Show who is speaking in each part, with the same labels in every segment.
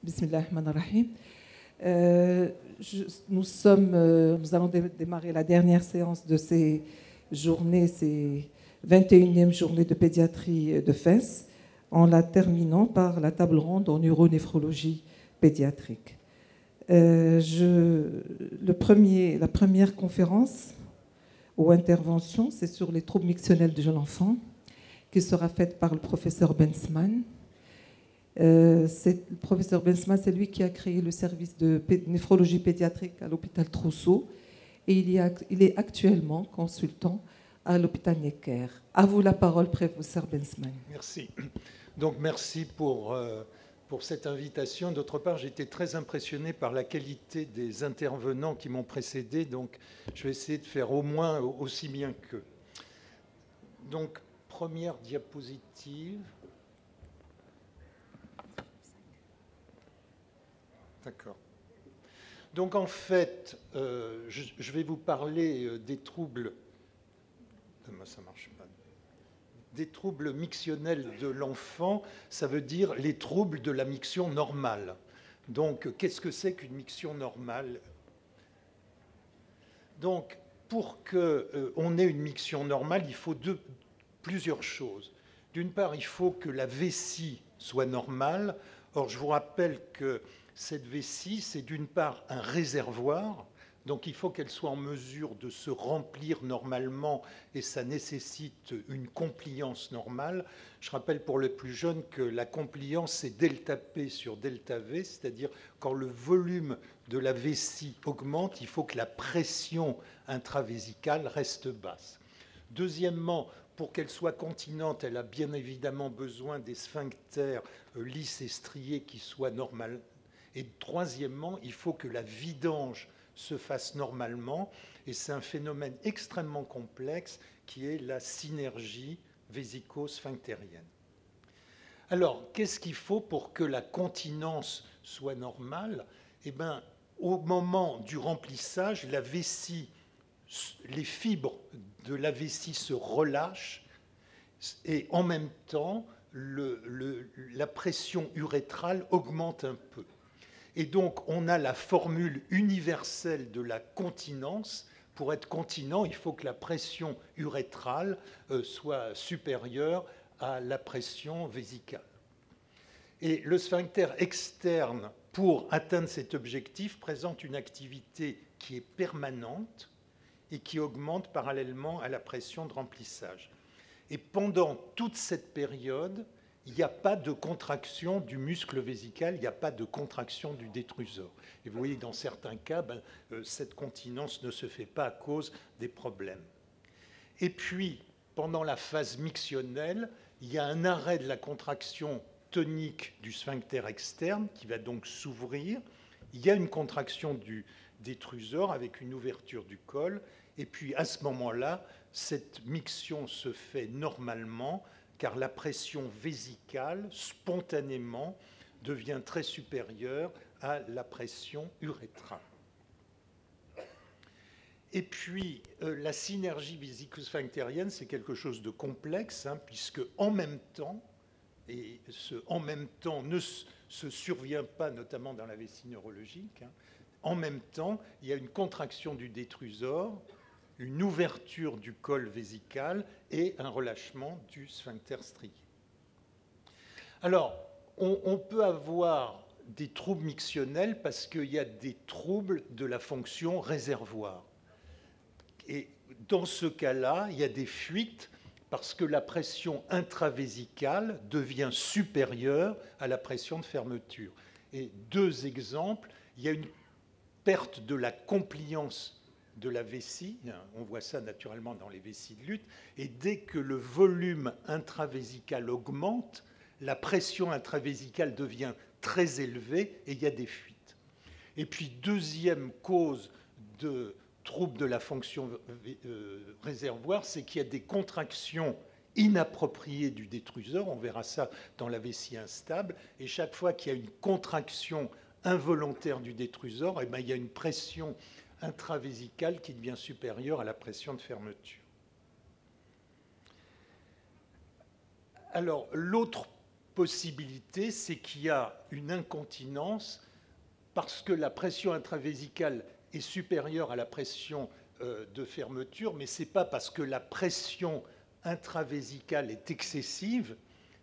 Speaker 1: Bismillah ar-Rahman ar-Rahim. Nous allons démarrer la dernière séance de ces journées, ces 21e journées de pédiatrie de Fès, en la terminant par la table ronde en neuronéphrologie pédiatrique. La première conférence ou intervention, c'est sur les troubles mictionnels du jeune enfant, qui sera faite par le professeur Bensman. Le professeur Bensman, c'est lui qui a créé le service de néphrologie pédiatrique à l'hôpital Trousseau et il est actuellement consultant à l'hôpital Necker. À vous la parole, professeur Bensman.
Speaker 2: Merci. Donc merci pour cette invitation. D'autre part, j'ai été très impressionné par la qualité des intervenants qui m'ont précédé, donc je vais essayer de faire au moins aussi bien qu'eux. Donc, première diapositive. D'accord. Donc en fait, je vais vous parler des troubles. Ça marche pas. Des troubles mictionnels de l'enfant, ça veut dire les troubles de la miction normale. Donc, qu'est-ce que c'est qu'une miction normale? Donc, pour qu'on ait une miction normale, il faut plusieurs choses. D'une part, il faut que la vessie soit normale. Or, je vous rappelle que cette vessie, c'est d'une part un réservoir, donc il faut qu'elle soit en mesure de se remplir normalement et ça nécessite une compliance normale. Je rappelle pour les plus jeunes que la compliance, c'est delta P sur delta V, c'est-à-dire quand le volume de la vessie augmente, il faut que la pression intravésicale reste basse. Deuxièmement, pour qu'elle soit continente, elle a bien évidemment besoin des sphincters lisses et striés qui soient normales. Et troisièmement, il faut que la vidange se fasse normalement, et c'est un phénomène extrêmement complexe qui est la synergie vésico-sphinctérienne. Alors, qu'est-ce qu'il faut pour que la continence soit normale? Eh bien, au moment du remplissage, la vessie, les fibres de la vessie se relâchent, et en même temps, la pression urétrale augmente un peu. Et donc, on a la formule universelle de la continence. Pour être continent, il faut que la pression urétrale soit supérieure à la pression vésicale. Et le sphincter externe, pour atteindre cet objectif, présente une activité qui est permanente et qui augmente parallèlement à la pression de remplissage. Et pendant toute cette période, il n'y a pas de contraction du muscle vésical, il n'y a pas de contraction du détrusor. Et vous voyez, dans certains cas, cette continence ne se fait pas à cause des problèmes. Et puis, pendant la phase mictionnelle, il y a un arrêt de la contraction tonique du sphincter externe qui va donc s'ouvrir. Il y a une contraction du détrusor avec une ouverture du col. Et puis, à ce moment-là, cette miction se fait normalement, car la pression vésicale, spontanément, devient très supérieure à la pression urétrale. Et puis, la synergie vésico-sphinctérienne, c'est quelque chose de complexe, puisque en même temps, et ce en même temps ne se survient pas, notamment dans la vessie neurologique, en même temps, il y a une contraction du détrusor, une ouverture du col vésical et un relâchement du sphincter strié. Alors, on peut avoir des troubles mictionnels parce qu'il y a des troubles de la fonction réservoir. Et dans ce cas-là, il y a des fuites parce que la pression intravésicale devient supérieure à la pression de fermeture. Et deux exemples, il y a une perte de la compliance de la vessie, on voit ça naturellement dans les vessies de lutte, et dès que le volume intravésical augmente, la pression intravésicale devient très élevée et il y a des fuites. Et puis, deuxième cause de trouble de la fonction réservoir, c'est qu'il y a des contractions inappropriées du détrusor, on verra ça dans la vessie instable, et chaque fois qu'il y a une contraction involontaire du détrusor, il y a une pression intravésicale qui devient supérieure à la pression de fermeture. Alors, l'autre possibilité, c'est qu'il y a une incontinence parce que la pression intravésicale est supérieure à la pression de fermeture, mais ce n'est pas parce que la pression intravésicale est excessive,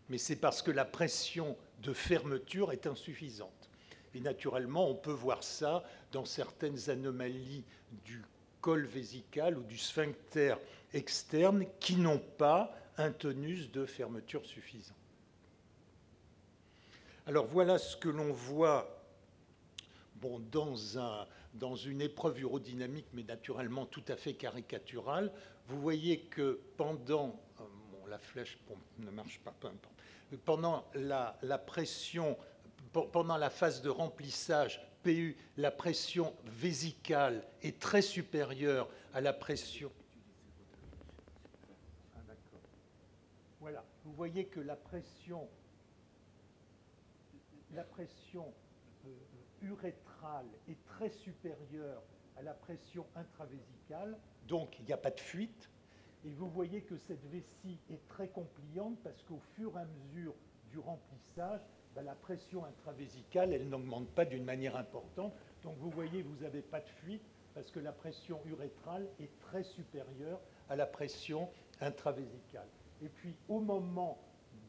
Speaker 2: mais c'est parce que la pression de fermeture est insuffisante. Et naturellement, on peut voir ça dans certaines anomalies du col vésical ou du sphincter externe qui n'ont pas un tonus de fermeture suffisant. Alors voilà ce que l'on voit bon, dans une épreuve urodynamique, mais naturellement tout à fait caricaturale. Vous voyez que pendant... Bon, la flèche ne marche pas, peu importe. Pendant la pression, pendant la phase de remplissage PU, la pression vésicale est très supérieure à la pression... Ah, d'accord. Voilà, vous voyez que la pression urétrale est très supérieure à la pression intravésicale, donc il n'y a pas de fuite. Et vous voyez que cette vessie est très compliante parce qu'au fur et à mesure du remplissage, la pression intravésicale, elle n'augmente pas d'une manière importante. Donc vous voyez, vous n'avez pas de fuite parce que la pression urétrale est très supérieure à la pression intravésicale. Et puis au moment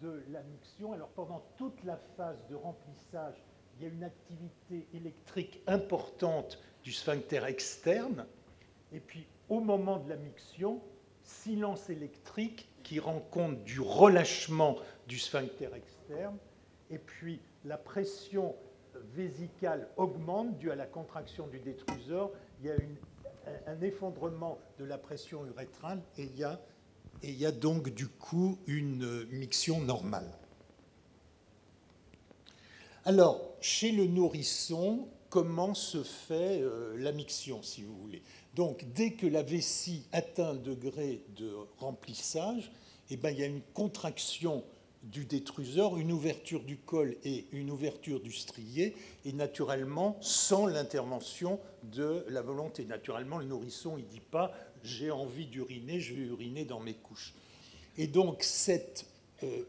Speaker 2: de la miction, alors pendant toute la phase de remplissage, il y a une activité électrique importante du sphincter externe. Et puis au moment de la miction, silence électrique qui rend compte du relâchement du sphincter externe. Et puis la pression vésicale augmente due à la contraction du détrusor. Il y a un effondrement de la pression urétrale et il y a donc du coup une miction normale. Alors, chez le nourrisson, comment se fait la miction, si vous voulez? Donc, dès que la vessie atteint un degré de remplissage, eh bien, il y a une contraction du détrusor, une ouverture du col et une ouverture du strié, et naturellement, sans l'intervention de la volonté. Naturellement, le nourrisson, il ne dit pas « j'ai envie d'uriner, je vais uriner dans mes couches ». Et donc, cette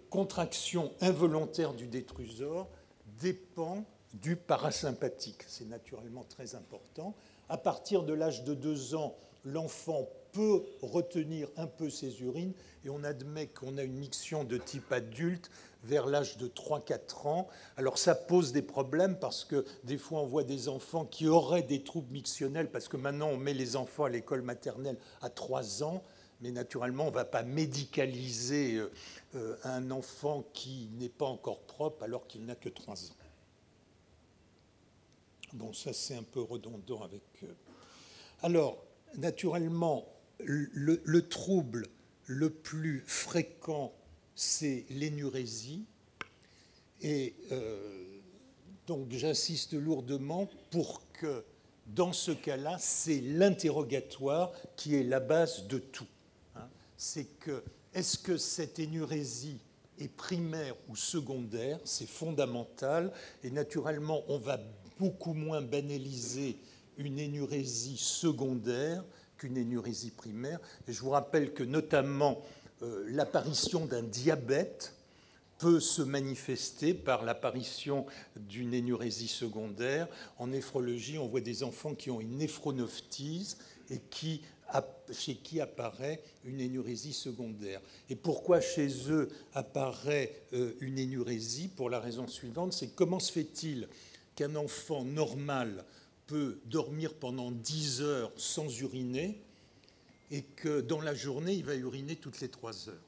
Speaker 2: contraction involontaire du détrusor dépend du parasympathique. C'est naturellement très important. À partir de l'âge de 2 ans, l'enfant peut retenir un peu ses urines et on admet qu'on a une miction de type adulte vers l'âge de 3-4 ans. Alors ça pose des problèmes parce que des fois on voit des enfants qui auraient des troubles mictionnels parce que maintenant on met les enfants à l'école maternelle à 3 ans, mais naturellement on ne va pas médicaliser un enfant qui n'est pas encore propre alors qu'il n'a que 3 ans. Bon, ça c'est un peu redondant avec... Alors, naturellement, le trouble le plus fréquent, c'est l'énurésie. Et donc, j'insiste lourdement pour que, dans ce cas-là, c'est l'interrogatoire qui est la base de tout. C'est que, est-ce que cette énurésie est primaire ou secondaire? C'est fondamental. Et naturellement, on va beaucoup moins banaliser une énurésie secondaire qu'une énurésie primaire. Et je vous rappelle que notamment l'apparition d'un diabète peut se manifester par l'apparition d'une énurésie secondaire. En néphrologie, on voit des enfants qui ont une néphronephthise et chez qui apparaît une énurésie secondaire. Et pourquoi chez eux apparaît une énurésie? Pour la raison suivante, c'est comment se fait-il qu'un enfant normal peut dormir pendant 10 heures sans uriner et que dans la journée, il va uriner toutes les 3 heures?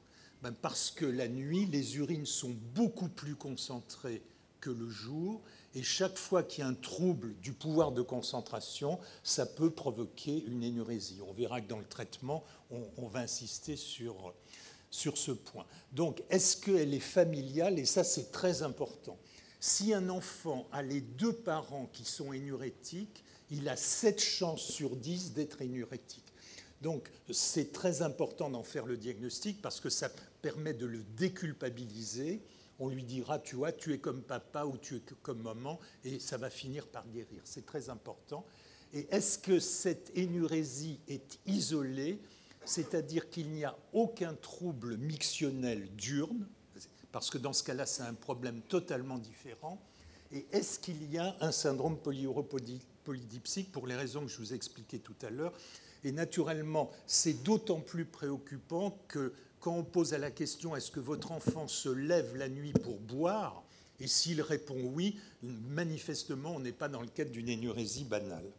Speaker 2: Parce que la nuit, les urines sont beaucoup plus concentrées que le jour, et chaque fois qu'il y a un trouble du pouvoir de concentration, ça peut provoquer une énurésie. On verra que dans le traitement, on va insister sur ce point. Donc, est-ce qu'elle est familiale? Et ça, c'est très important. Si un enfant a les 2 parents qui sont énurétiques, il a 7 chances sur 10 d'être énurétique. Donc, c'est très important d'en faire le diagnostic parce que ça permet de le déculpabiliser. On lui dira, tu vois, tu es comme papa ou tu es comme maman, et ça va finir par guérir. C'est très important. Et est-ce que cette énurésie est isolée, c'est-à-dire qu'il n'y a aucun trouble mictionnel diurne? parce que dans ce cas-là, c'est un problème totalement différent. Et est-ce qu'il y a un syndrome polyuropolydipsique pour les raisons que je vous ai expliquées tout à l'heure? Et naturellement, c'est d'autant plus préoccupant que quand on pose à la question « Est-ce que votre enfant se lève la nuit pour boire ?» et s'il répond oui, manifestement, on n'est pas dans le cadre d'une énurésie banale.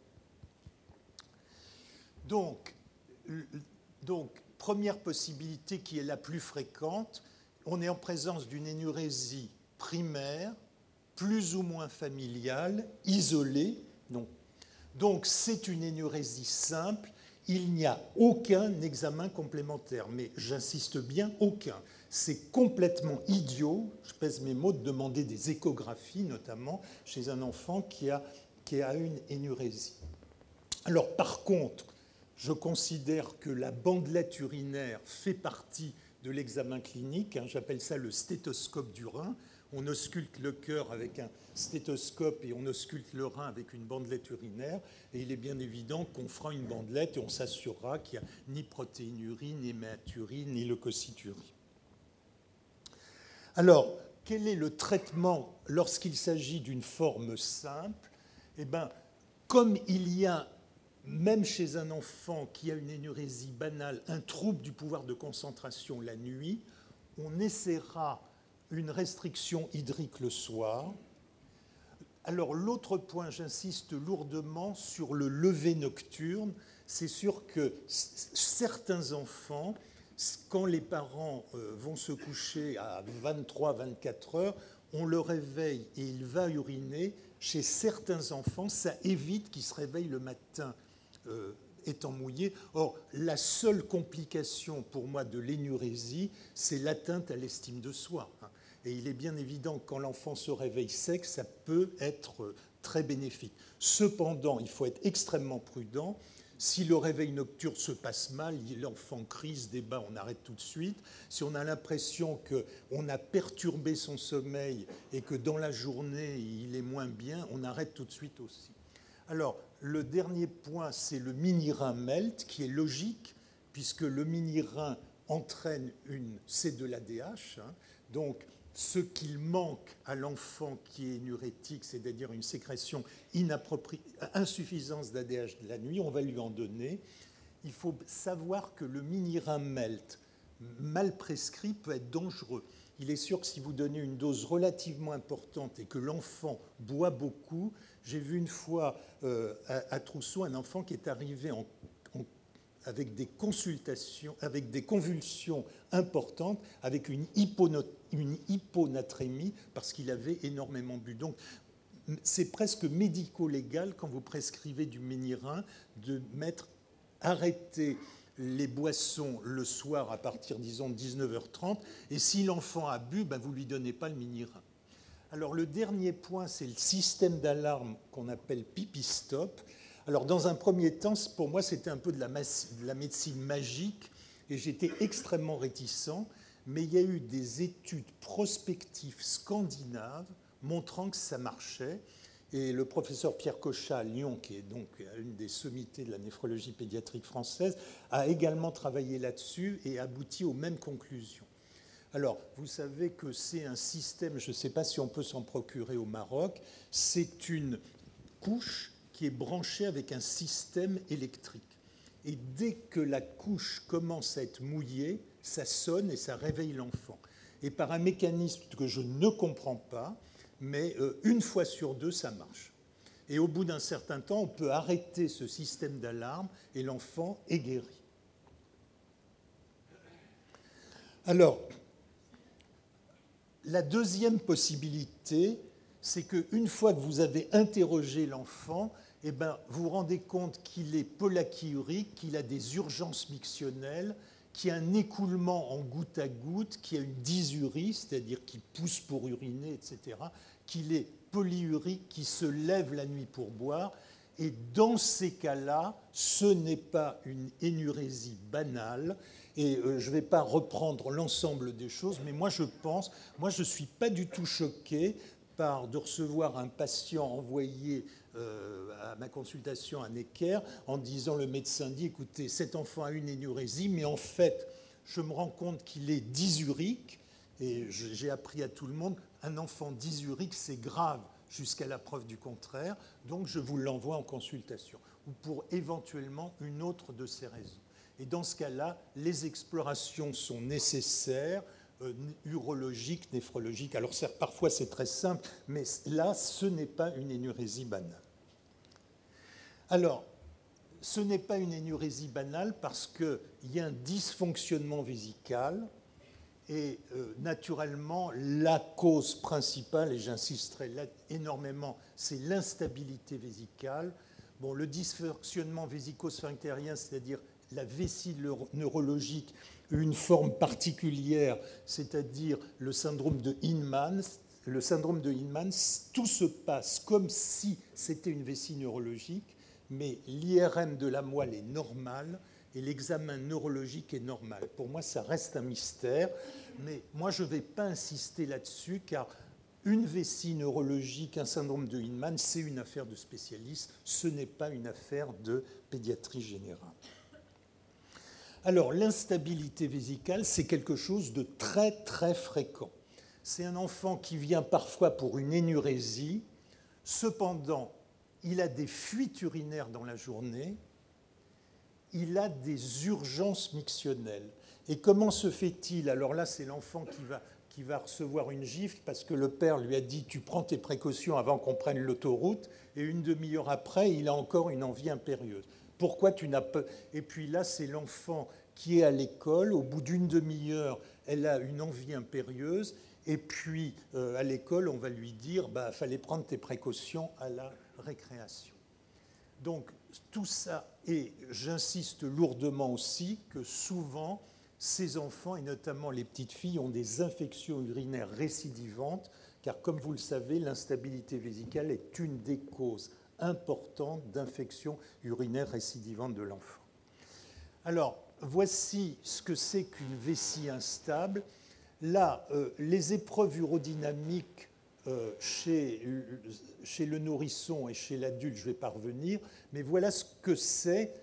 Speaker 2: Donc, première possibilité qui est la plus fréquente, on est en présence d'une énurésie primaire, plus ou moins familiale, isolée. Donc c'est une énurésie simple, il n'y a aucun examen complémentaire, mais j'insiste bien, aucun. C'est complètement idiot, je pèse mes mots, de demander des échographies, notamment chez un enfant qui a une énurésie. Alors par contre, je considère que la bandelette urinaire fait partie de l'examen clinique, j'appelle ça le stéthoscope du rein. On ausculte le cœur avec un stéthoscope et on ausculte le rein avec une bandelette urinaire. Et il est bien évident qu'on fera une bandelette et on s'assurera qu'il n'y a ni protéinurie, ni hématurie, ni leucocyturie. Alors, quel est le traitement lorsqu'il s'agit d'une forme simple? Eh bien, comme il y a, même chez un enfant qui a une énurésie banale, un trouble du pouvoir de concentration la nuit, on essaiera une restriction hydrique le soir. Alors l'autre point, j'insiste lourdement sur le lever nocturne. C'est sûr que certains enfants, quand les parents vont se coucher à 23-24 heures, on le réveille et il va uriner. Chez certains enfants, ça évite qu'ils se réveillent le matin étant mouillé. Or, la seule complication pour moi de l'énurésie, c'est l'atteinte à l'estime de soi. Et il est bien évident que quand l'enfant se réveille sec, ça peut être très bénéfique. Cependant, il faut être extrêmement prudent. Si le réveil nocturne se passe mal, l'enfant crie, se débat, on arrête tout de suite. Si on a l'impression qu'on a perturbé son sommeil et que dans la journée, il est moins bien, on arrête tout de suite aussi. Alors, le dernier point, c'est le mini-rein MELT, qui est logique, puisque le mini-rein entraîne c'est de l'ADH. Donc, ce qu'il manque à l'enfant qui est énurétique, c'est-à-dire une sécrétion insuffisance d'ADH de la nuit, on va lui en donner. Il faut savoir que le mini-rein MELT, mal prescrit, peut être dangereux. Il est sûr que si vous donnez une dose relativement importante et que l'enfant boit beaucoup, j'ai vu une fois à Trousseau un enfant qui est arrivé avec des convulsions importantes, avec une hyponatrémie, parce qu'il avait énormément bu. Donc, c'est presque médico-légal, quand vous prescrivez du mini-rein, de arrêter les boissons le soir à partir, disons, de 19h30, et si l'enfant a bu, vous ne lui donnez pas le mini-rein. Alors, le dernier point, c'est le système d'alarme qu'on appelle pipi-stop. Alors, dans un premier temps, pour moi, c'était un peu de la médecine magique et j'étais extrêmement réticent, mais il y a eu des études prospectives scandinaves montrant que ça marchait. Et le professeur Pierre Cochat à Lyon, qui est donc une des sommités de la néphrologie pédiatrique française, a également travaillé là-dessus et abouti aux mêmes conclusions. Alors, vous savez que c'est un système, je ne sais pas si on peut s'en procurer au Maroc, c'est une couche qui est branchée avec un système électrique. Et dès que la couche commence à être mouillée, ça sonne et ça réveille l'enfant. Et par un mécanisme que je ne comprends pas, mais une fois sur deux, ça marche. Et au bout d'un certain temps, on peut arrêter ce système d'alarme et l'enfant est guéri. Alors, la deuxième possibilité, c'est qu'une fois que vous avez interrogé l'enfant, vous vous rendez compte qu'il est polachyurique, qu'il a des urgences mictionnelles, qu'il y a un écoulement en goutte à goutte, qu'il y a une dysurie, c'est-à-dire qu'il pousse pour uriner, etc., qu'il est polyurique, qu'il se lève la nuit pour boire. Et dans ces cas-là, ce n'est pas une énurésie banale. Et je ne vais pas reprendre l'ensemble des choses, mais moi je ne suis pas du tout choqué de recevoir un patient envoyé à ma consultation à Necker en disant, le médecin dit, écoutez, cet enfant a une énurésie, mais en fait, je me rends compte qu'il est dysurique, Et j'ai appris à tout le monde, un enfant dysurique, c'est grave jusqu'à la preuve du contraire, donc je vous l'envoie en consultation, ou pour éventuellement une autre de ces raisons. Et dans ce cas-là, les explorations sont nécessaires, urologiques, néphrologiques. Alors parfois c'est très simple, mais là, ce n'est pas une énurésie banale. Alors, ce n'est pas une énurésie banale parce qu'il y a un dysfonctionnement vésical et naturellement, la cause principale, et j'insisterai là énormément, c'est l'instabilité vésicale. Bon, le dysfonctionnement vésico-sphinctérien, c'est-à-dire la vessie neurologique, une forme particulière, c'est-à-dire le syndrome de Hinman. Le syndrome de Hinman, tout se passe comme si c'était une vessie neurologique, mais l'IRM de la moelle est normal et l'examen neurologique est normal. Pour moi, ça reste un mystère, mais moi, je ne vais pas insister là-dessus, car une vessie neurologique, un syndrome de Hinman, c'est une affaire de spécialiste, ce n'est pas une affaire de pédiatrie générale. Alors, l'instabilité vésicale, c'est quelque chose de très, très fréquent. C'est un enfant qui vient parfois pour une énurésie, cependant, il a des fuites urinaires dans la journée, il a des urgences mictionnelles. Et comment se fait-il? Alors là, c'est l'enfant qui va recevoir une gifle parce que le père lui a dit « tu prends tes précautions avant qu'on prenne l'autoroute » et une demi-heure après, il a encore une envie impérieuse. Pourquoi tu n'as pas... Et puis là, c'est l'enfant qui est à l'école. Au bout d'une demi-heure, elle a une envie impérieuse. Et puis, à l'école, on va lui dire « fallait prendre tes précautions à la récréation ». Donc, tout ça, et j'insiste lourdement aussi que souvent, ces enfants, et notamment les petites filles, ont des infections urinaires récidivantes, car comme vous le savez, l'instabilité vésicale est une des causes importantes d'infections urinaires récidivantes de l'enfant. Alors, voici ce que c'est qu'une vessie instable. Là, les épreuves urodynamiques chez le nourrisson et chez l'adulte, je ne vais pas revenir, mais voilà ce que c'est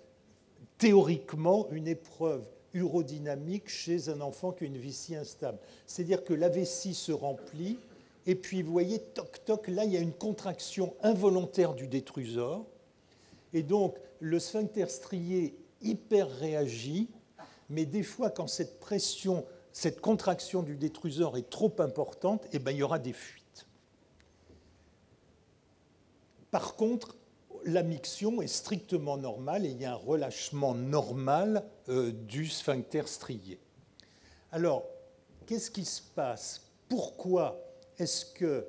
Speaker 2: théoriquement une épreuve urodynamique chez un enfant qui a une vessie instable. C'est-à-dire que la vessie se remplit, et puis vous voyez, toc, toc, là, il y a une contraction involontaire du détrusor, et donc le sphincter strié hyper réagit, mais des fois, quand cette pression, cette contraction du détrusor est trop importante, eh bien, il y aura des fuites. Par contre, la miction est strictement normale et il y a un relâchement normal du sphincter strié. Alors, qu'est-ce qui se passe? Pourquoi est-ce qu'il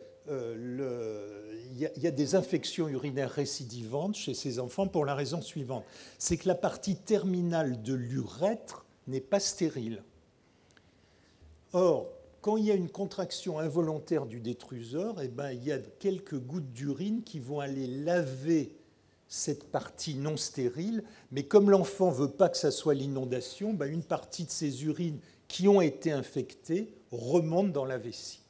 Speaker 2: y a des infections urinaires récidivantes chez ces enfants? Pour la raison suivante, c'est que la partie terminale de l'urètre n'est pas stérile. Or, quand il y a une contraction involontaire du détrusor, eh ben, il y a quelques gouttes d'urine qui vont aller laver cette partie non stérile, mais comme l'enfant ne veut pas que ça soit l'inondation, ben, une partie de ces urines qui ont été infectées remonte dans la vessie.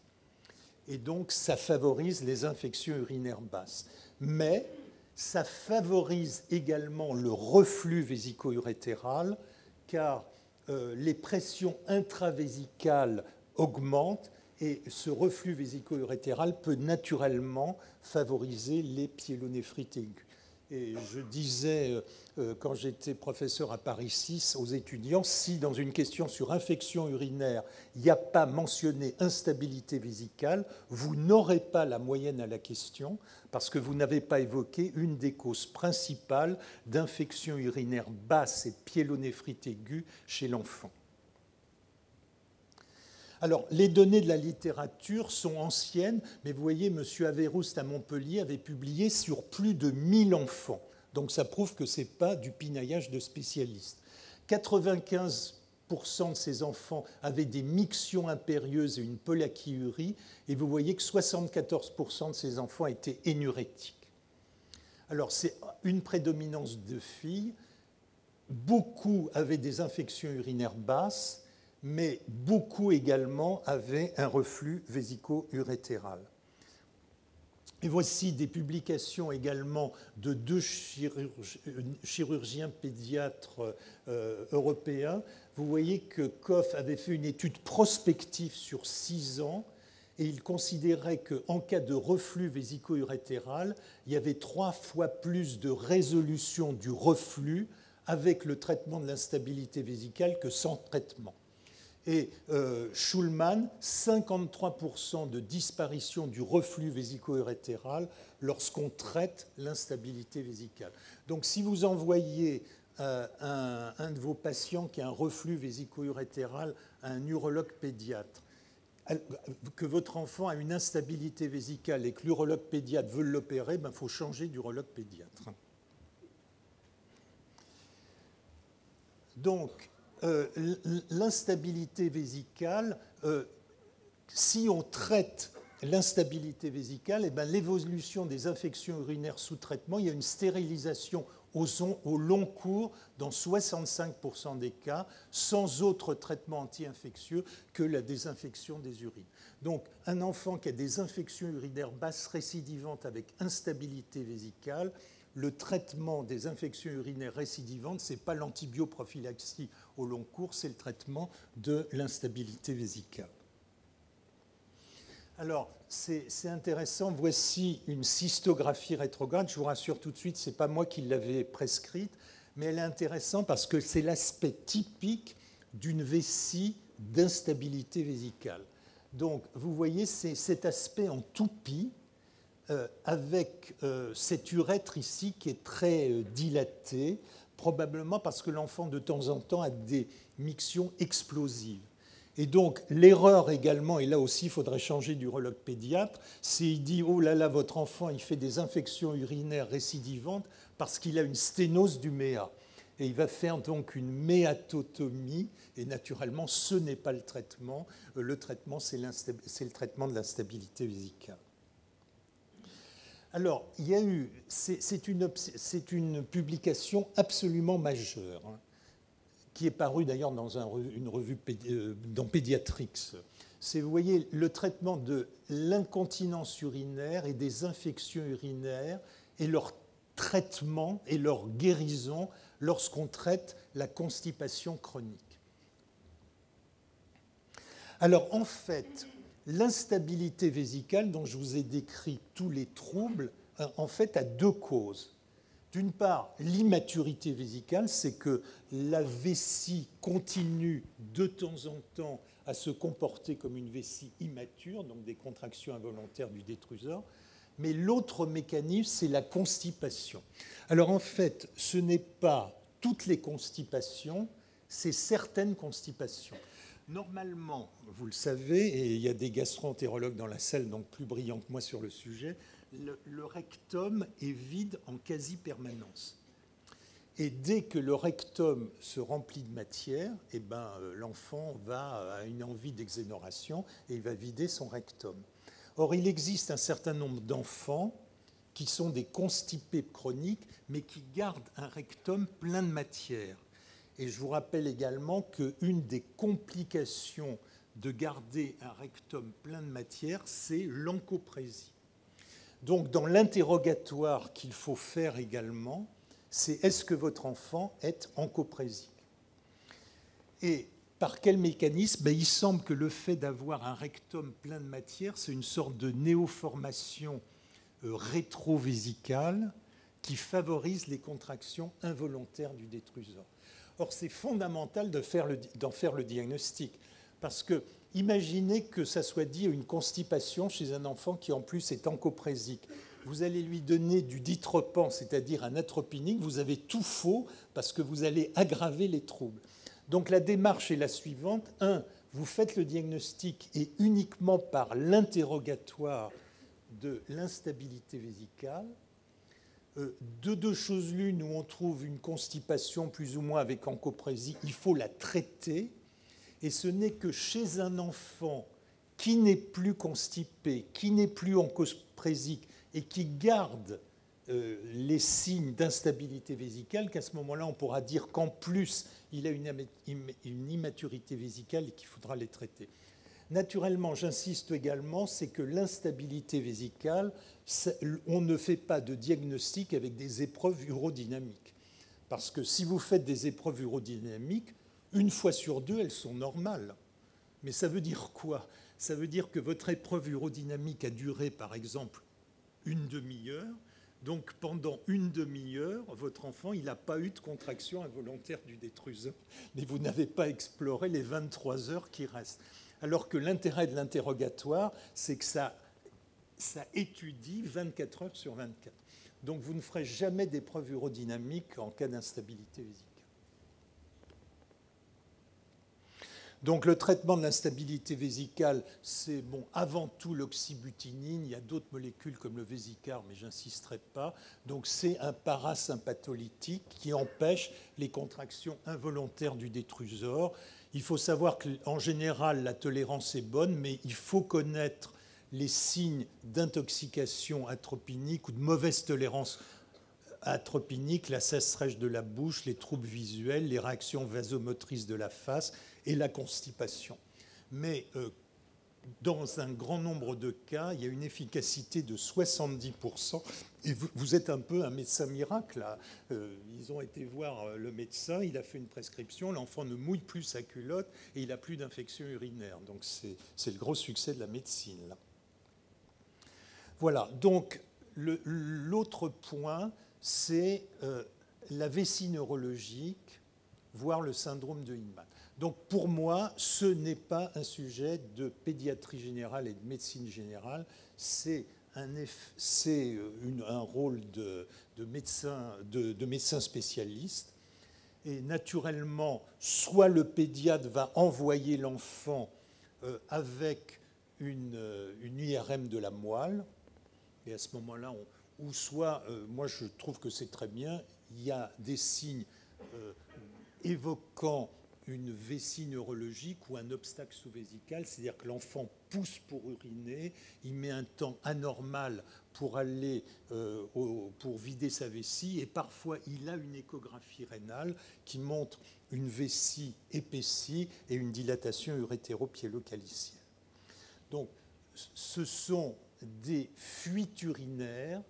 Speaker 2: Et donc, ça favorise les infections urinaires basses. Mais ça favorise également le reflux vésico-urétéral, car les pressions intravésicales augmentent et ce reflux vésico-urétéral peut naturellement favoriser les pyélonéphrites aiguës. Et je disais, quand j'étais professeur à Paris 6, aux étudiants, si dans une question sur infection urinaire, il n'y a pas mentionné instabilité vésicale, vous n'aurez pas la moyenne à la question parce que vous n'avez pas évoqué une des causes principales d'infection urinaire basse et pyélonéphrite aiguë chez l'enfant. Alors, les données de la littérature sont anciennes, mais vous voyez, M. Averroust à Montpellier avait publié sur plus de 1000 enfants. Donc, ça prouve que ce n'est pas du pinaillage de spécialistes. 95% de ces enfants avaient des mictions impérieuses et une pollakiurie, et vous voyez que 74% de ces enfants étaient énurétiques. Alors, c'est une prédominance de filles. Beaucoup avaient des infections urinaires basses, mais beaucoup également avaient un reflux vésico-urétéral. Et voici des publications également de 2 chirurgiens pédiatres européens. Vous voyez que Koff avait fait une étude prospective sur 6 ans et il considérait qu'en cas de reflux vésico-urétéral, il y avait 3 fois plus de résolution du reflux avec le traitement de l'instabilité vésicale que sans traitement. Et Schulman, 53% de disparition du reflux vésico-urétéral lorsqu'on traite l'instabilité vésicale. Donc si vous envoyez un de vos patients qui a un reflux vésico-urétéral à un urologue pédiatre, que votre enfant a une instabilité vésicale et que l'urologue pédiatre veut l'opérer, il faut changer d'urologue pédiatre. Donc, l'instabilité vésicale, si on traite l'instabilité vésicale, l'évolution des infections urinaires sous traitement, il y a une stérilisation au long cours dans 65% des cas, sans autre traitement anti-infectieux que la désinfection des urines. Donc, un enfant qui a des infections urinaires basses récidivantes avec instabilité vésicale, le traitement des infections urinaires récidivantes, ce n'est pas l'antibioprophylaxie au long cours, c'est le traitement de l'instabilité vésicale. Alors, c'est intéressant, voici une cystographie rétrograde. Je vous rassure tout de suite, ce n'est pas moi qui l'avais prescrite, mais elle est intéressante parce que c'est l'aspect typique d'une vessie d'instabilité vésicale. Donc, vous voyez, c'est cet aspect en toupie, avec cette urètre ici qui est très dilatée, probablement parce que l'enfant de temps en temps a des mictions explosives. Et donc l'erreur également, et là aussi il faudrait changer d'urologue pédiatre, c'est il dit « Oh là là, votre enfant il fait des infections urinaires récidivantes parce qu'il a une sténose du méa ». Et il va faire donc une méatotomie, et naturellement ce n'est pas le traitement. Le traitement c'est le traitement de l'instabilité vésicale. Alors, il y a eu, c'est une publication absolument majeure, hein, qui est parue d'ailleurs dans une revue dans Pediatrics. C'est, vous voyez, le traitement de l'incontinence urinaire et des infections urinaires et leur traitement et leur guérison lorsqu'on traite la constipation chronique. Alors, en fait, l'instabilité vésicale, dont je vous ai décrit tous les troubles, en fait, a 2 causes. D'une part, l'immaturité vésicale, c'est que la vessie continue de temps en temps à se comporter comme une vessie immature, donc des contractions involontaires du détrusor. Mais l'autre mécanisme, c'est la constipation. Alors en fait, ce n'est pas toutes les constipations, c'est certaines constipations. Normalement, vous le savez, et il y a des gastro-entérologues dans la salle, donc plus brillants que moi sur le sujet, le rectum est vide en quasi-permanence. Et dès que le rectum se remplit de matière, eh l'enfant va à une envie d'exénoration et il va vider son rectum. Or, il existe un certain nombre d'enfants qui sont des constipés chroniques, mais qui gardent un rectum plein de matière. Et je vous rappelle également qu'une des complications de garder un rectum plein de matière, c'est l'encoprésie. Donc, dans l'interrogatoire qu'il faut faire également, c'est est-ce que votre enfant est encoprésique? Et par quel mécanisme? Il semble que le fait d'avoir un rectum plein de matière, c'est une sorte de néoformation rétrovésicale qui favorise les contractions involontaires du détrusor. Or, c'est fondamental d'en faire le diagnostic, parce que imaginez que ça soit dit à une constipation chez un enfant qui en plus est encoprésique. Vous allez lui donner du ditropan, c'est-à-dire un atropinique, vous avez tout faux parce que vous allez aggraver les troubles. Donc la démarche est la suivante. 1, vous faites le diagnostic et uniquement par l'interrogatoire de l'instabilité vésicale. De 2 choses l'une, où on trouve une constipation plus ou moins avec encoprésie, il faut la traiter. Et ce n'est que chez un enfant qui n'est plus constipé, qui n'est plus encoprésique et qui garde les signes d'instabilité vésicale, qu'à ce moment-là, on pourra dire qu'en plus, il a une immaturité vésicale et qu'il faudra les traiter. Naturellement, j'insiste également, c'est que l'instabilité vésicale, on ne fait pas de diagnostic avec des épreuves urodynamiques. Parce que si vous faites des épreuves urodynamiques, 1 fois sur 2, elles sont normales. Mais ça veut dire quoi? Ça veut dire que votre épreuve urodynamique a duré, par exemple, 1 demi-heure. Donc, pendant 1 demi-heure, votre enfant, il n'a pas eu de contraction involontaire du détruseur. Mais vous n'avez pas exploré les 23 heures qui restent. Alors que l'intérêt de l'interrogatoire, c'est que ça étudie 24 heures sur 24. Donc, vous ne ferez jamais d'épreuve urodynamique en cas d'instabilité vésicale. Donc le traitement de l'instabilité vésicale, c'est avant tout l'oxybutynin. Il y a d'autres molécules comme le Vésicar, mais je n'insisterai pas. Donc c'est un parasympatholytique qui empêche les contractions involontaires du détrusor. Il faut savoir qu'en général, la tolérance est bonne, mais il faut connaître les signes d'intoxication atropinique ou de mauvaise tolérance atropinique, la sèche de la bouche, les troubles visuels, les réactions vasomotrices de la face et la constipation. Mais dans un grand nombre de cas, il y a une efficacité de 70%. Et vous êtes un peu un médecin miracle, là. Ils ont été voir le médecin, il a fait une prescription, l'enfant ne mouille plus sa culotte et il n'a plus d'infection urinaire. Donc c'est le gros succès de la médecine, là. Voilà, donc l'autre point, c'est la vessie neurologique, voire le syndrome de Hyndman. Donc pour moi, ce n'est pas un sujet de pédiatrie générale et de médecine générale, c'est un rôle de médecin spécialiste. Et naturellement, soit le pédiatre va envoyer l'enfant avec une IRM de la moelle, et à ce moment-là, ou soit, moi je trouve que c'est très bien, il y a des signes évoquant une vessie neurologique ou un obstacle sous-vésical, c'est-à-dire que l'enfant pousse pour uriner, il met un temps anormal pour aller pour vider sa vessie, et parfois il a une échographie rénale qui montre une vessie épaissie et une dilatation urétéro-piélocalicienne. Donc, ce sont des fuites urinaires,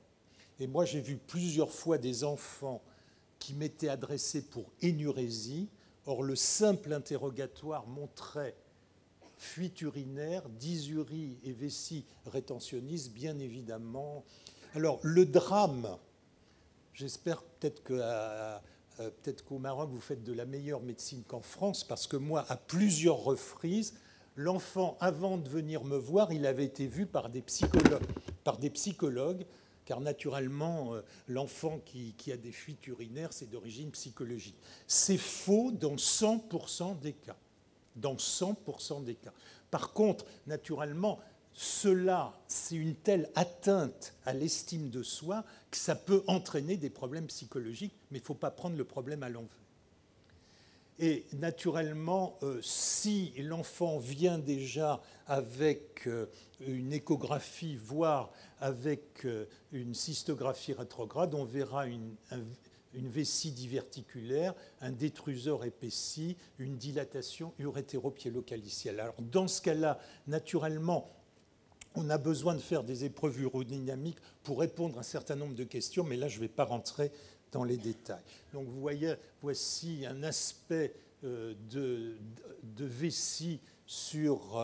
Speaker 2: et moi j'ai vu plusieurs fois des enfants qui m'étaient adressés pour énurésie. Or, le simple interrogatoire montrait fuite urinaire, dysurie et vessie rétentionniste, bien évidemment. Alors, le drame, j'espère peut-être qu'au Maroc, vous faites de la meilleure médecine qu'en France, parce que moi, à plusieurs reprises, l'enfant, avant de venir me voir, il avait été vu par des psychologues, car naturellement, l'enfant qui a des fuites urinaires, c'est d'origine psychologique. C'est faux dans 100% des cas. Dans 100% des cas. Par contre, naturellement, cela, c'est une telle atteinte à l'estime de soi que ça peut entraîner des problèmes psychologiques, mais il ne faut pas prendre le problème à l'envers. Et naturellement, si l'enfant vient déjà avec une échographie, voire avec une cystographie rétrograde, on verra une vessie diverticulaire, un détruseur épaissi, une dilatation urétéro-piélocalicielle. Alors, dans ce cas-là, naturellement, on a besoin de faire des épreuves urodynamiques pour répondre à un certain nombre de questions, mais là, je ne vais pas rentrer dans les détails. Donc vous voyez, voici un aspect de vessie sur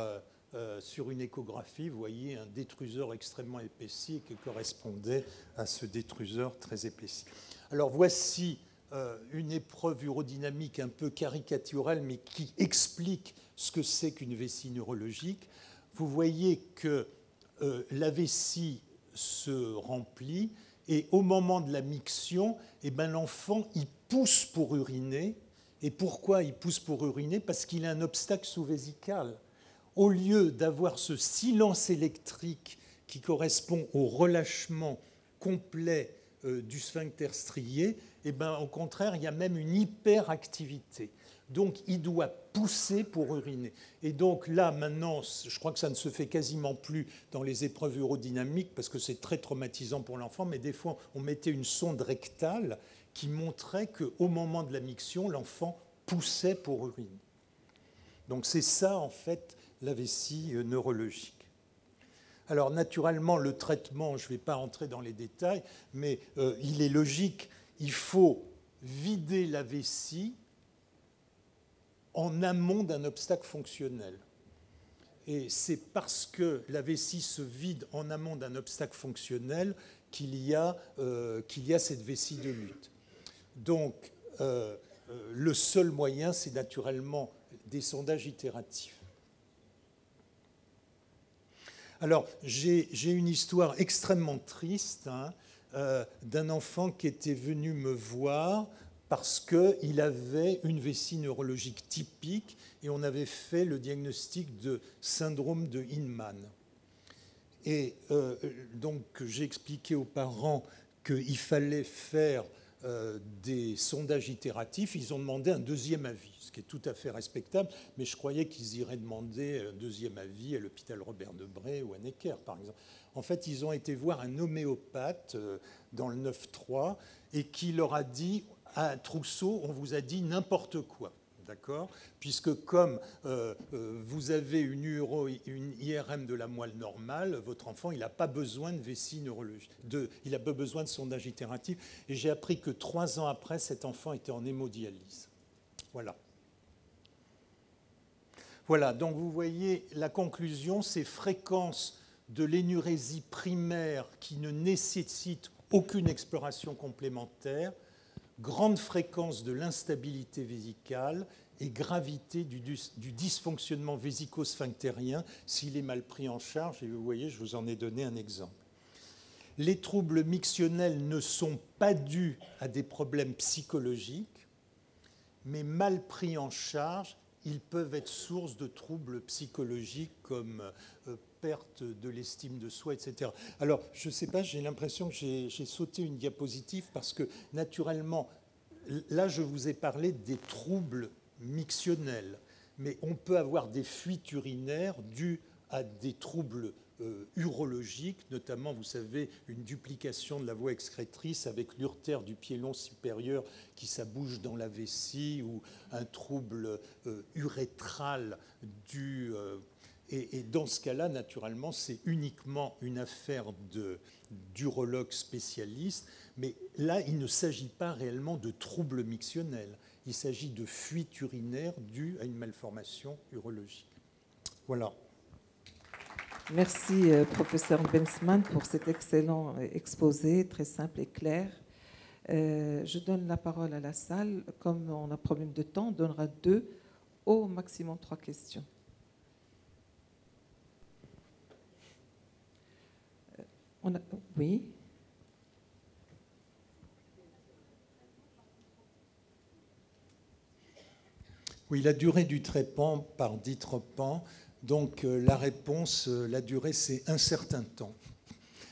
Speaker 2: une échographie. Vous voyez un détruseur extrêmement épaissi qui correspondait à ce détruseur très épaissi. Alors voici une épreuve urodynamique un peu caricaturale, mais qui explique ce que c'est qu'une vessie neurologique. Vous voyez que la vessie se remplit, et au moment de la miction, eh ben, l'enfant, il pousse pour uriner. Et pourquoi il pousse pour uriner? Parce qu'il a un obstacle sous-vésical. Au lieu d'avoir ce silence électrique qui correspond au relâchement complet du sphincter strié, eh ben, au contraire, il y a même une hyperactivité. Donc, il doit pousser pour uriner. Et donc là, maintenant, je crois que ça ne se fait quasiment plus dans les épreuves urodynamiques parce que c'est très traumatisant pour l'enfant, mais des fois, on mettait une sonde rectale qui montrait qu'au moment de la miction, l'enfant poussait pour uriner. Donc c'est ça, en fait, la vessie neurologique. Alors naturellement, le traitement, je ne vais pas entrer dans les détails, mais il est logique, il faut vider la vessie en amont d'un obstacle fonctionnel. Et c'est parce que la vessie se vide en amont d'un obstacle fonctionnel qu'il y a cette vessie de lutte. Donc, le seul moyen, c'est naturellement des sondages itératifs. Alors, j'ai une histoire extrêmement triste d'un enfant qui était venu me voir parce qu'il avait une vessie neurologique typique et on avait fait le diagnostic de syndrome de Inman. Et donc, j'ai expliqué aux parents qu'il fallait faire des sondages itératifs. Ils ont demandé un deuxième avis, ce qui est tout à fait respectable, mais je croyais qu'ils iraient demander un deuxième avis à l'hôpital Robert Debré ou à Necker, par exemple. En fait, ils ont été voir un homéopathe dans le 9-3 et qui leur a dit, à Trousseau, on vous a dit n'importe quoi. D'accord ? Puisque comme vous avez une IRM de la moelle normale, votre enfant, il n'a pas besoin de vessie neurologique, il n'a pas besoin de sondage itératif. Et j'ai appris que 3 ans après, cet enfant était en hémodialyse. Voilà. Voilà, donc vous voyez, la conclusion, c'est fréquence de l'énurésie primaire qui ne nécessite aucune exploration complémentaire, grande fréquence de l'instabilité vésicale et gravité du dysfonctionnement vésico-sphinctérien s'il est mal pris en charge. Et vous voyez, je vous en ai donné un exemple. Les troubles mictionnels ne sont pas dus à des problèmes psychologiques, mais mal pris en charge, ils peuvent être source de troubles psychologiques comme perte de l'estime de soi, etc. Alors, je ne sais pas, j'ai l'impression que j'ai sauté une diapositive parce que, naturellement, là, je vous ai parlé des troubles mictionnels, mais on peut avoir des fuites urinaires dues à des troubles urologiques, notamment, vous savez, une duplication de la voie excrétrice avec l'urtère du pied long supérieur qui s'abouche dans la vessie, ou un trouble urétral dû... Et dans ce cas-là, naturellement, c'est uniquement une affaire d'urologue spécialiste, mais là, il ne s'agit pas réellement de troubles mictionnels. Il s'agit de fuites urinaires dues à une malformation urologique. Voilà.
Speaker 1: Merci, professeur Bensman, pour cet excellent exposé, très simple et clair. Je donne la parole à la salle. Comme on a problème de temps, on donnera 2, au maximum 3 questions. Oui.
Speaker 2: Oui, la durée du traitement par Ditropan. Donc la réponse, la durée, c'est un certain temps.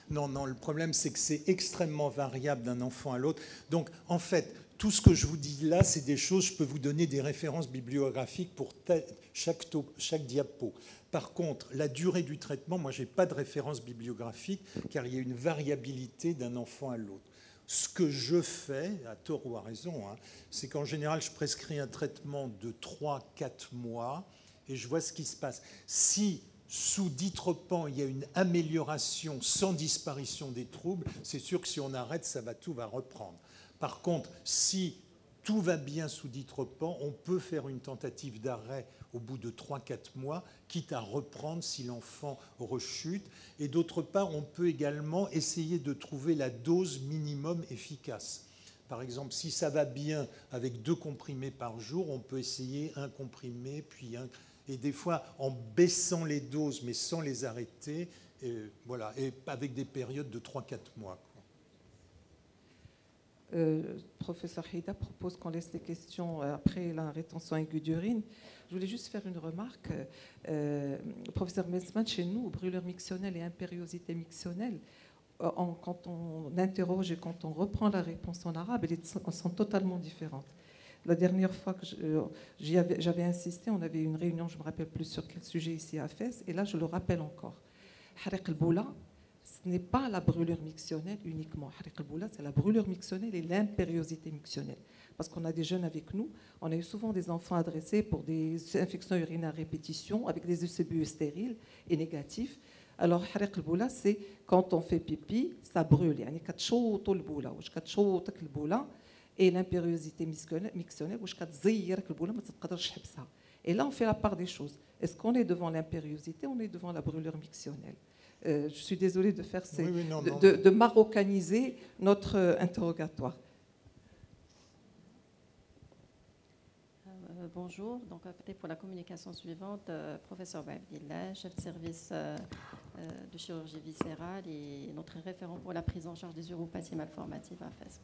Speaker 2: Non, le problème, c'est que c'est extrêmement variable d'un enfant à l'autre. Donc, en fait, tout ce que je vous dis là, c'est des choses, je peux vous donner des références bibliographiques pour chaque diapo. Par contre, la durée du traitement, moi, je n'ai pas de référence bibliographique, car il y a une variabilité d'un enfant à l'autre. Ce que je fais, à tort ou à raison, c'est qu'en général, je prescris un traitement de 3-4 mois, et je vois ce qui se passe. Si sous Ditropan, il y a une amélioration sans disparition des troubles, c'est sûr que si on arrête, tout va reprendre. Par contre, si tout va bien sous Ditropan, on peut faire une tentative d'arrêt au bout de 3-4 mois, quitte à reprendre si l'enfant rechute. Et d'autre part, on peut également essayer de trouver la dose minimum efficace. Par exemple, si ça va bien avec 2 comprimés par jour, on peut essayer un comprimé, puis un... Et des fois, en baissant les doses, mais sans les arrêter, voilà, et avec des périodes de 3-4 mois.
Speaker 1: Professeur Haïda propose qu'on laisse les questions après la rétention aiguë d'urine. Je voulais juste faire une remarque. Professeur Bensman, chez nous, brûlure mictionnelle et impériosité mictionnelle, quand on interroge et quand on reprend la réponse en arabe, elles sont totalement différentes. La dernière fois que j'avais insisté, on avait une réunion, je ne me rappelle plus sur quel sujet ici à Fès, et là je le rappelle encore. Harek al-Boula, ce n'est pas la brûlure mictionnelle uniquement. C'est la brûlure mictionnelle et l'impériosité mictionnelle. Parce qu'on a des jeunes avec nous, on a eu souvent des enfants adressés pour des infections urinaires à répétition avec des ECBE stériles et négatifs. Alors, c'est quand on fait pipi, ça brûle. Et l'impériosité mictionnelle, et là, on fait la part des choses. Est-ce qu'on est devant l'impériosité ou on est devant la brûlure mictionnelle? Je suis désolée de faire de maroccaniser notre interrogatoire.
Speaker 3: Bonjour, donc opté pour la communication suivante, professeur Abdillah, chef de service de chirurgie viscérale et notre référent pour la prise en charge des uropathies malformatives à FES.